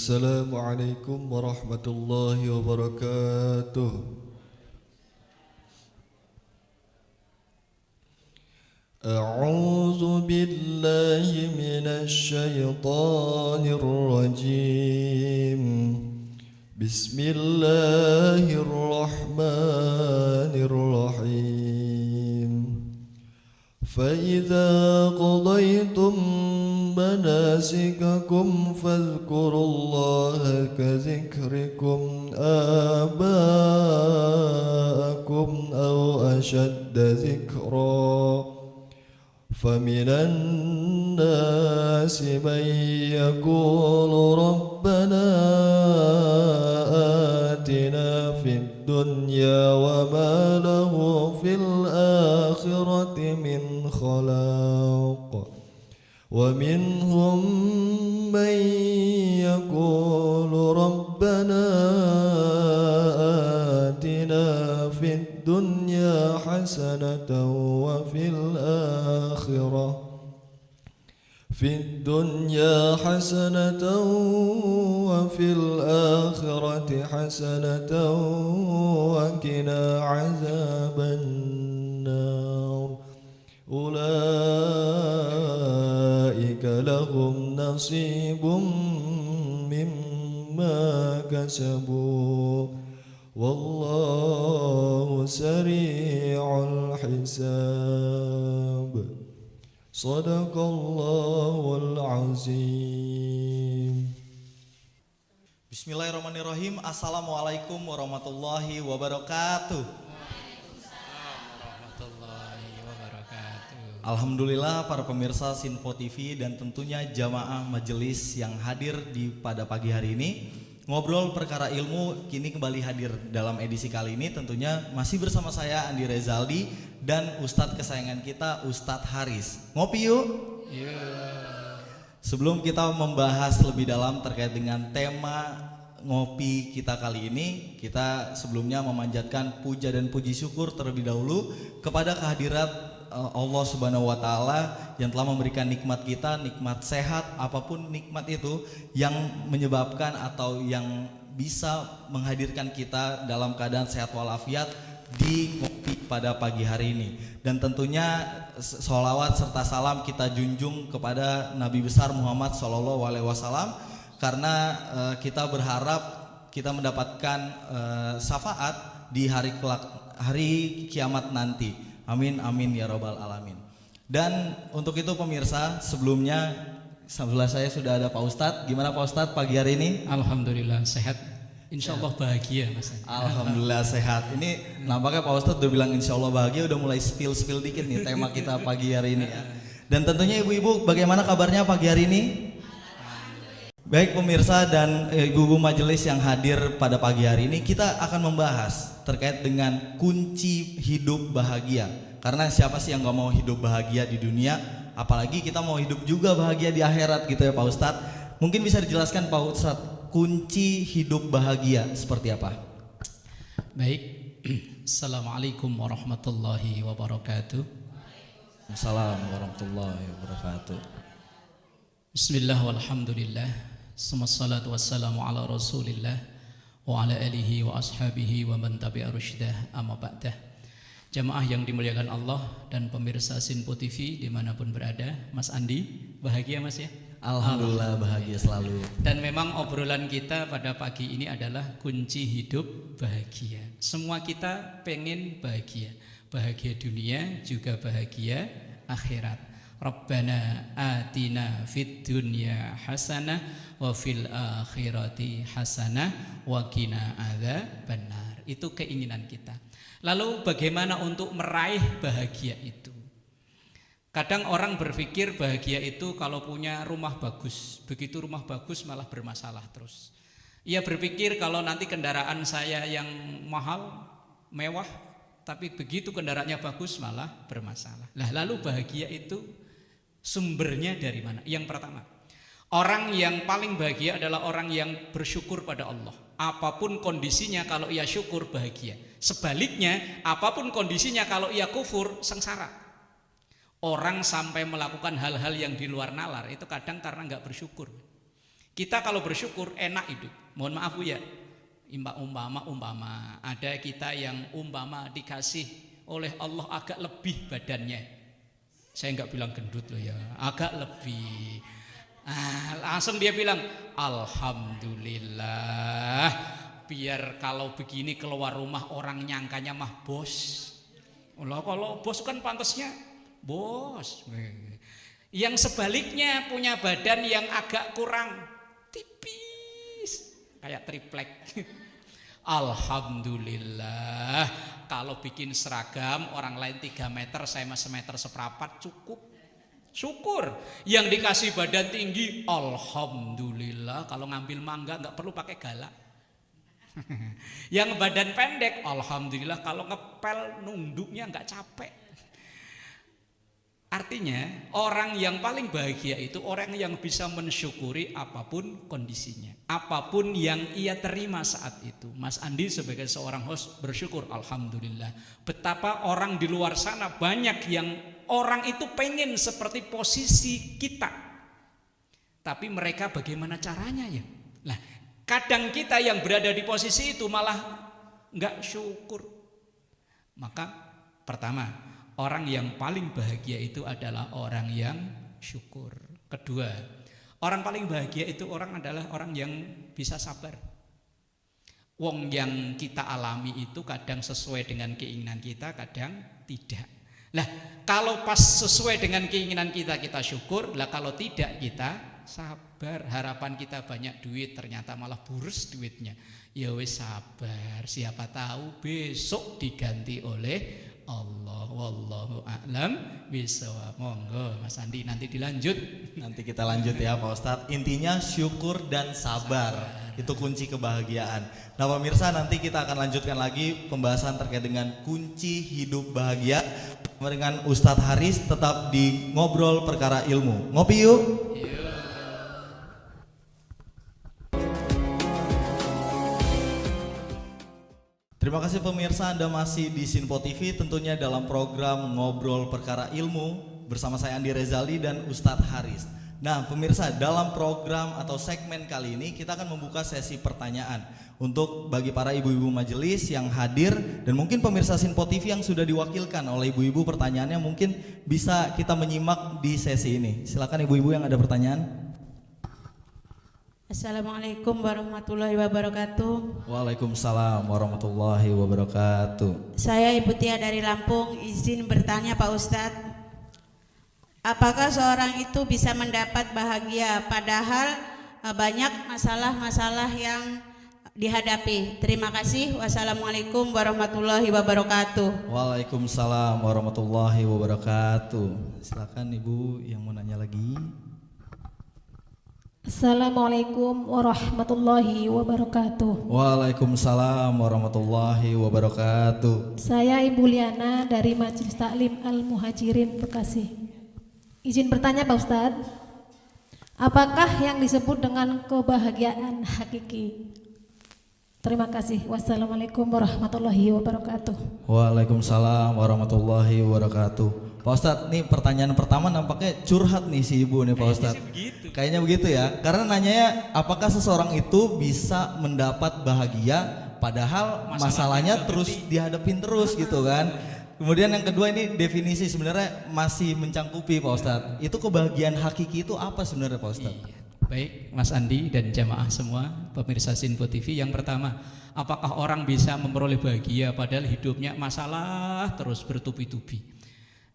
Assalamualaikum warahmatullahi wabarakatuh. A'udzu billahi minasy syaithanir rajim. Bismillahirrahmanirrahim. فإذا قضيتم مناسككم فاذكروا الله كذكركم آباءكم أو أشد ذكرا فمن الناس من يقول ربنا آتنا في الدنيا وما له في الآخرة من خلاق ومنهم من يقول ربنا آتنا في الدنيا حسنة وفي الآخرة حسنة وقنا عذاب النار أولئك لهم نصيب مما كسبوا والله سريع الحساب صدق الله العظيم. Bismillahirrahmanirrahim. Assalamualaikum warahmatullahi wabarakatuh. Alhamdulillah para pemirsa Sinfo TV dan tentunya jamaah majelis yang hadir pada pagi hari ini. Ngobrol perkara ilmu kini kembali hadir dalam edisi kali ini, tentunya masih bersama saya Andi Rezaldi dan Ustadz kesayangan kita Ustadz Haris. Ngopi yuk? Sebelum kita membahas lebih dalam terkait dengan tema ngopi kita kali ini, kita sebelumnya memanjatkan puja dan puji syukur terlebih dahulu kepada kehadirat Allah Subhanahu wa Ta'ala yang telah memberikan nikmat kita, nikmat sehat, apapun nikmat itu yang menyebabkan atau yang bisa menghadirkan kita dalam keadaan sehat walafiat di ngopi pada pagi hari ini. Dan tentunya sholawat serta salam kita junjung kepada Nabi besar Muhammad SAW, karena kita berharap kita mendapatkan syafaat di hari kiamat nanti. Amin amin ya robbal alamin. Dan untuk itu pemirsa, sebelumnya sebelah saya sudah ada Pak Ustadz. Gimana Pak Ustadz pagi hari ini? Alhamdulillah sehat. Insya Allah bahagia Mas. Alhamdulillah sehat. Ini nampaknya Pak Ustadz udah bilang Insya Allah bahagia, udah mulai spill dikit nih tema kita pagi hari ini ya. Dan tentunya ibu-ibu, bagaimana kabarnya pagi hari ini? Baik pemirsa dan ibu-ibu majelis yang hadir pada pagi hari ini, kita akan membahas terkait dengan kunci hidup bahagia. Karena siapa sih yang gak mau hidup bahagia di dunia, apalagi kita mau hidup juga bahagia di akhirat gitu ya Pak Ustadz. Mungkin bisa dijelaskan Pak Ustadz, kunci hidup bahagia seperti apa? Baik. Assalamualaikum warahmatullahi wabarakatuh. Assalamualaikum warahmatullahi wabarakatuh. Bismillah walhamdulillah, wassalatu wassalamu ala rasulillah wa ala alihi wa ashabihi wa man tabi'a rusydah, amma ba'dah. Jamaah yang dimuliakan Allah dan pemirsa Sinfo TV dimanapun berada, Mas Andi, bahagia Mas ya? Alhamdulillah bahagia selalu. Dan memang obrolan kita pada pagi ini adalah kunci hidup bahagia. Semua kita pengen bahagia, bahagia dunia juga bahagia akhirat. Rabbana atina fid dunya hasanah wa fil akhirati hasanah wa qina adzabannar. Itu keinginan kita. Lalu bagaimana untuk meraih bahagia itu? Kadang orang berpikir bahagia itu kalau punya rumah bagus. Begitu rumah bagus malah bermasalah terus. Ia berpikir kalau nanti kendaraan saya yang mahal, mewah, tapi begitu kendaraannya bagus malah bermasalah. Lalu bahagia itu sumbernya dari mana? Yang pertama, orang yang paling bahagia adalah orang yang bersyukur pada Allah. Apapun kondisinya kalau ia syukur bahagia. Sebaliknya, apapun kondisinya kalau ia kufur sengsara. Orang sampai melakukan hal-hal yang di luar nalar itu kadang karena nggak bersyukur. Kita kalau bersyukur enak hidup. Mohon maaf Bu ya, umpama ada kita yang umpama dikasih oleh Allah agak lebih badannya. Saya nggak bilang gendut loh ya, agak lebih. Langsung dia bilang alhamdulillah, biar kalau begini keluar rumah orang nyangkanya mah bos. Kalau bos kan pantasnya bos. Yang sebaliknya punya badan yang agak kurang tipis kayak triplek. Alhamdulillah, kalau bikin seragam orang lain 3 meter, saya mah 1,4 meter cukup. Syukur. Yang dikasih badan tinggi, alhamdulillah, kalau ngambil mangga nggak perlu pakai galak. Yang badan pendek, alhamdulillah, kalau ngepel nunduknya nggak capek. Artinya orang yang paling bahagia itu orang yang bisa mensyukuri apapun kondisinya, apapun yang ia terima saat itu. Mas Andi sebagai seorang host bersyukur, alhamdulillah. Betapa orang di luar sana banyak yang orang itu pengen seperti posisi kita, tapi mereka bagaimana caranya ya? Nah, kadang kita yang berada di posisi itu malah nggak syukur. Maka pertama, orang yang paling bahagia itu adalah orang yang syukur. Kedua, orang paling bahagia itu adalah orang yang bisa sabar. Wong yang kita alami itu kadang sesuai dengan keinginan kita, kadang tidak. Lah, kalau pas sesuai dengan keinginan kita, kita syukur. Lah kalau tidak, kita sabar. Harapan kita banyak duit, ternyata malah boros duitnya. Ya wis sabar, siapa tahu besok diganti oleh Allah. Wallahu a'lam bishawab. Monggo Mas Andi nanti dilanjut. Nanti kita lanjut ya Pak Ustadz. Intinya syukur dan sabar. Itu kunci kebahagiaan. Nah pemirsa, nanti kita akan lanjutkan lagi pembahasan terkait dengan kunci hidup bahagia dengan Ustadz Haris. Tetap di Ngobrol Perkara Ilmu. Ngopi yuk. Terima kasih pemirsa, Anda masih di Sinpo TV, tentunya dalam program Ngobrol Perkara Ilmu bersama saya Andi Rezali dan Ustadz Haris. Nah pemirsa, dalam program atau segmen kali ini kita akan membuka sesi pertanyaan untuk bagi para ibu-ibu majelis yang hadir dan mungkin pemirsa Sinpo TV yang sudah diwakilkan oleh ibu-ibu, pertanyaannya mungkin bisa kita menyimak di sesi ini. Silakan ibu-ibu yang ada pertanyaan. Assalamualaikum warahmatullahi wabarakatuh. Waalaikumsalam warahmatullahi wabarakatuh. Saya Ibu Tia dari Lampung, izin bertanya Pak Ustadz, apakah seorang itu bisa mendapat bahagia padahal banyak masalah-masalah yang dihadapi? Terima kasih. Wassalamualaikum warahmatullahi wabarakatuh. Waalaikumsalam warahmatullahi wabarakatuh. Silakan Ibu yang mau nanya lagi. Assalamualaikum warahmatullahi wabarakatuh. Waalaikumsalam warahmatullahi wabarakatuh. Saya Ibu Liana dari Majelis Taklim Al-Muhajirin Bekasi. Izin bertanya Pak Ustadz, apakah yang disebut dengan kebahagiaan hakiki? Terima kasih. Wassalamualaikum warahmatullahi wabarakatuh. Waalaikumsalam warahmatullahi wabarakatuh. Pak Ustadz, nih pertanyaan pertama nampaknya curhat nih si ibu nih Pak Ustadz. Kayaknya begitu ya. Karena nanyanya apakah seseorang itu bisa mendapat bahagia padahal masalahnya terus dihadapin terus gitu kan. Kemudian yang kedua, ini definisi sebenarnya masih mencangkupi Pak Ustadz. Itu kebahagiaan hakiki itu apa sebenarnya Pak Ustadz? Iya. Baik Mas Andi dan jamaah semua pemirsa Sinpo TV, yang pertama, apakah orang bisa memperoleh bahagia padahal hidupnya masalah terus bertubi-tubi?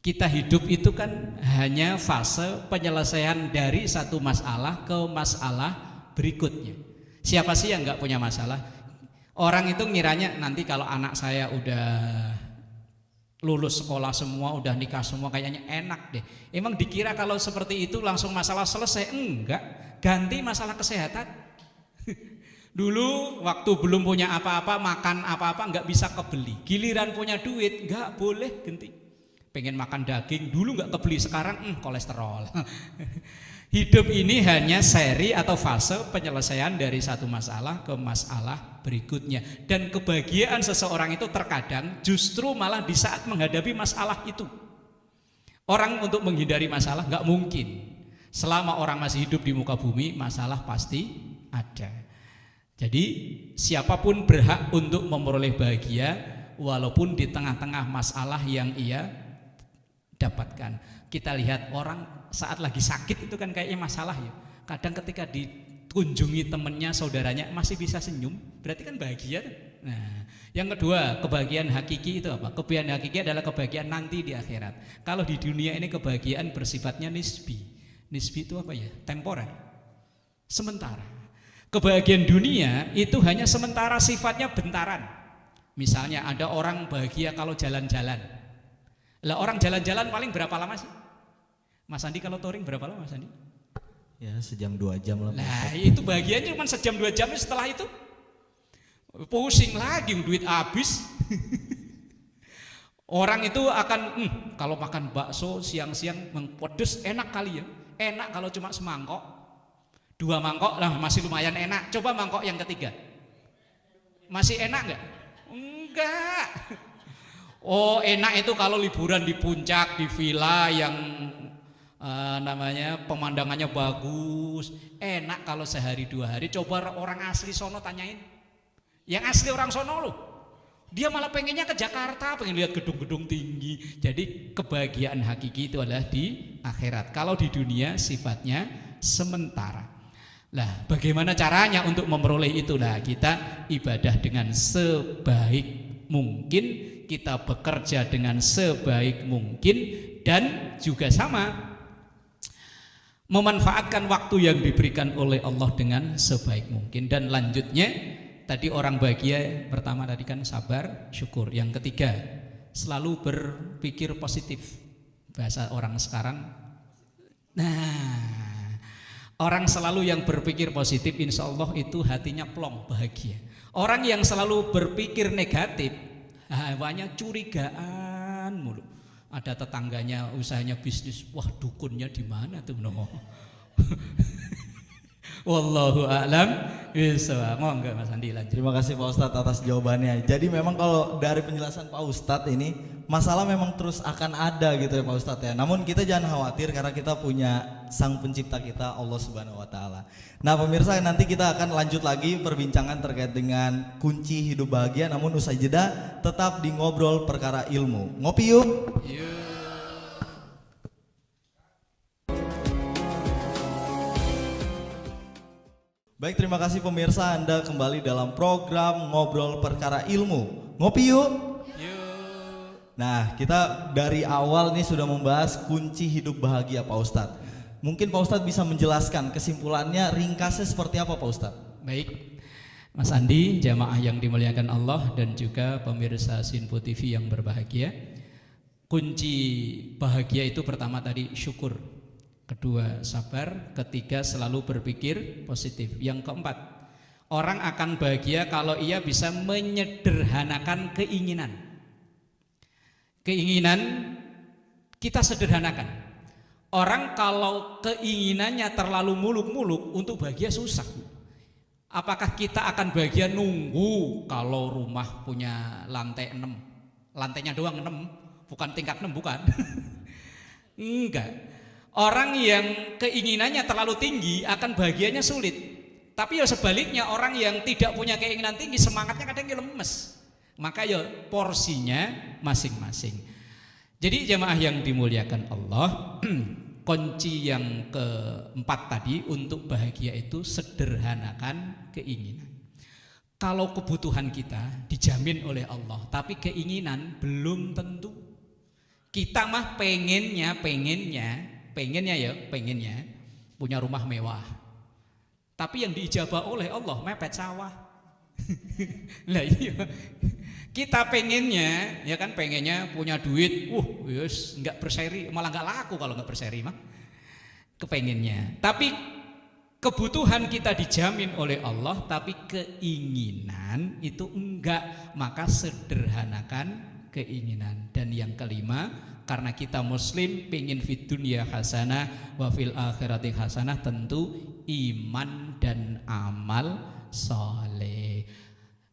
Kita hidup itu kan hanya fase penyelesaian dari satu masalah ke masalah berikutnya. Siapa sih yang nggak punya masalah? Orang itu ngiranya nanti kalau anak saya udah lulus sekolah semua, udah nikah semua, kayaknya enak deh. Emang dikira kalau seperti itu langsung masalah selesai? Enggak, ganti masalah kesehatan. Dulu waktu belum punya apa-apa, makan apa-apa nggak bisa kebeli. Giliran punya duit nggak boleh ganti. Pengen makan daging dulu nggak kebeli, sekarang kolesterol. Hidup ini hanya seri atau fase penyelesaian dari satu masalah ke masalah berikutnya. Dan kebahagiaan seseorang itu terkadang justru malah di saat menghadapi masalah itu. Orang untuk menghindari masalah nggak mungkin. Selama orang masih hidup di muka bumi, masalah pasti ada. Jadi siapapun berhak untuk memperoleh bahagia walaupun di tengah-tengah masalah yang ia dapatkan. Kita lihat orang saat lagi sakit itu kan kayaknya masalah ya. Kadang ketika dikunjungi temannya, saudaranya masih bisa senyum, berarti kan bahagia. Nah, yang kedua, kebahagiaan hakiki itu apa? Kebahagiaan hakiki adalah kebahagiaan nanti di akhirat. Kalau di dunia ini kebahagiaan bersifatnya nisbi. Nisbi itu apa ya? Temporer, sementara. Kebahagiaan dunia itu hanya sementara, sifatnya bentaran. Misalnya ada orang bahagia kalau jalan-jalan. Lah orang jalan-jalan paling berapa lama sih? Mas Andi kalau touring berapa lama Mas Andi? Ya sejam 2 jam lah. Nah itu bahagianya cuma sejam 2 jam, setelah itu pusing lagi, duit habis. Orang itu akan kalau makan bakso siang-siang pedes enak kali ya. Enak kalau cuma semangkok. 2 mangkok lah masih lumayan enak. Coba mangkok yang ketiga. Masih enak enggak? Enggak. Oh, enak itu kalau liburan di puncak, di villa yang namanya pemandangannya bagus. Enak kalau sehari 2 hari. Coba orang asli sono tanyain. Yang asli orang sono loh. Dia malah pengennya ke Jakarta, pengen lihat gedung-gedung tinggi. Jadi kebahagiaan hakiki itu adalah di akhirat. Kalau di dunia sifatnya sementara. Lah, bagaimana caranya untuk memperoleh itu? Nah, kita ibadah dengan sebaik mungkin, kita bekerja dengan sebaik mungkin, dan juga sama memanfaatkan waktu yang diberikan oleh Allah dengan sebaik mungkin. Dan lanjutnya, tadi orang bahagia pertama tadi kan sabar, syukur. Yang ketiga, selalu berpikir positif. Bahasa orang sekarang. Nah, orang selalu yang berpikir positif, insya Allah itu hatinya plong, bahagia. Orang yang selalu berpikir negatif, hawanya curigaan mulu. Ada tetangganya usahanya bisnis, wah dukunnya di mana tuh no? Wallahu a'lam bishawab. Monggo Mas Andi lanjut. Terima kasih Pak Ustadz atas jawabannya. Jadi memang kalau dari penjelasan Pak Ustadz ini, masalah memang terus akan ada gitu ya Pak Ustadz ya. Namun kita jangan khawatir karena kita punya Sang Pencipta kita, Allah Subhanahu wa taala. Nah, pemirsa, nanti kita akan lanjut lagi perbincangan terkait dengan kunci hidup bahagia, namun usai jeda tetap di Ngobrol Perkara Ilmu. Ngopi yuk. Baik, terima kasih pemirsa, Anda kembali dalam program Ngobrol Perkara Ilmu. Ngopi yuk. Nah, kita dari awal nih sudah membahas kunci hidup bahagia Pak Ustadz. Mungkin Pak Ustadz bisa menjelaskan kesimpulannya, ringkasnya seperti apa Pak Ustadz? Baik, Mas Andi, jamaah yang dimuliakan Allah dan juga pemirsa Sinpo TV yang berbahagia. Kunci bahagia itu pertama tadi syukur, kedua sabar, ketiga selalu berpikir positif. Yang keempat, orang akan bahagia kalau ia bisa menyederhanakan keinginan. Keinginan kita sederhanakan. Orang kalau keinginannya terlalu muluk-muluk, untuk bahagia susah. Apakah kita akan bahagia nunggu kalau rumah punya lantai 6? Lantainya doang 6, bukan tingkat 6, bukan. Enggak. Orang yang keinginannya terlalu tinggi akan bahagianya sulit. Tapi ya sebaliknya, orang yang tidak punya keinginan tinggi, semangatnya kadang lemes. Maka ya porsinya masing-masing. Jadi jemaah yang dimuliakan Allah, kunci yang keempat tadi untuk bahagia itu sederhanakan keinginan. Kalau kebutuhan kita dijamin oleh Allah, tapi keinginan belum tentu. Kita mah pengennya punya rumah mewah. Tapi yang diijabah oleh Allah mepet sawah. Lah iya. Kita pengennya, ya kan, pengennya punya duit, yes, nggak berseri, malah nggak laku kalau nggak berseri mah. Kepengennya. Tapi kebutuhan kita dijamin oleh Allah, tapi keinginan itu enggak, maka sederhanakan keinginan. Dan yang kelima, karena kita muslim pengen fid dunya hasanah wa fil akhirati hasanah, tentu iman dan amal soleh.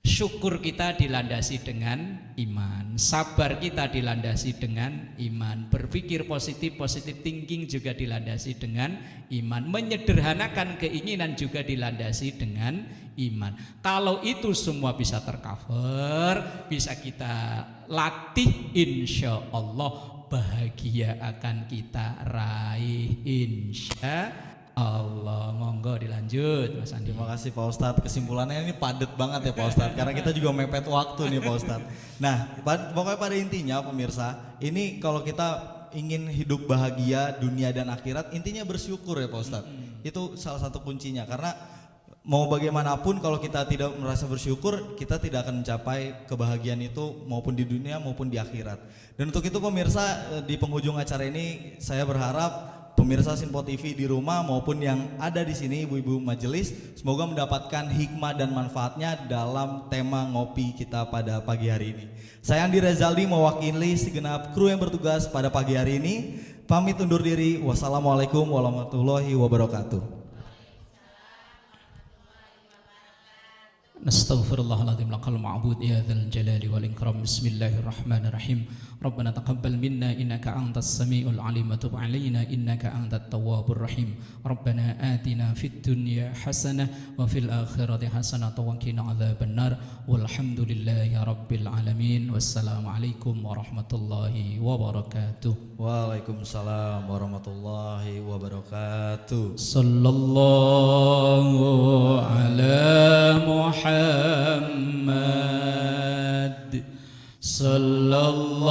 Syukur kita dilandasi dengan iman, sabar kita dilandasi dengan iman, berpikir positif, positive thinking juga dilandasi dengan iman, menyederhanakan keinginan juga dilandasi dengan iman. Kalau itu semua bisa tercover, bisa kita latih, insya Allah bahagia akan kita raih, insya Allah. Monggo dilanjut Mas Andi. Terima kasih Pak Ustadz. Kesimpulannya ini padat banget ya Pak Ustadz, karena kita juga mepet waktu nih Pak Ustadz. Nah, pokoknya pada intinya pemirsa, ini kalau kita ingin hidup bahagia dunia dan akhirat, intinya bersyukur ya Pak Ustadz. Itu salah satu kuncinya, karena mau bagaimanapun kalau kita tidak merasa bersyukur, kita tidak akan mencapai kebahagiaan itu maupun di dunia maupun di akhirat. Dan untuk itu pemirsa, di penghujung acara ini saya berharap pemirsa Sinpo TV di rumah maupun yang ada di sini, ibu-ibu majelis, semoga mendapatkan hikmah dan manfaatnya dalam tema ngopi kita pada pagi hari ini. Saya Andi Rezaldi mewakili segenap kru yang bertugas pada pagi hari ini. Pamit undur diri. Wassalamualaikum warahmatullahi wabarakatuh. Nastaghfirullahaladzim laqal ma'bud ya dzal jalali wal ikram. Bismillahirrahmanirrahim. Rabbana taqabbal minna innaka antas samiul alim wa tub alaina innaka antat tawwabur rahim. Rabbana atina fid dunya hasanah wa fil akhirati hasanah wa qina adzabannar. Walhamdulillahi rabbil alamin. Wassalamualaikum warahmatullahi wabarakatuh. Waalaikumsalam warahmatullahi wabarakatuh. Sallallahu ala Muhammad sallallahu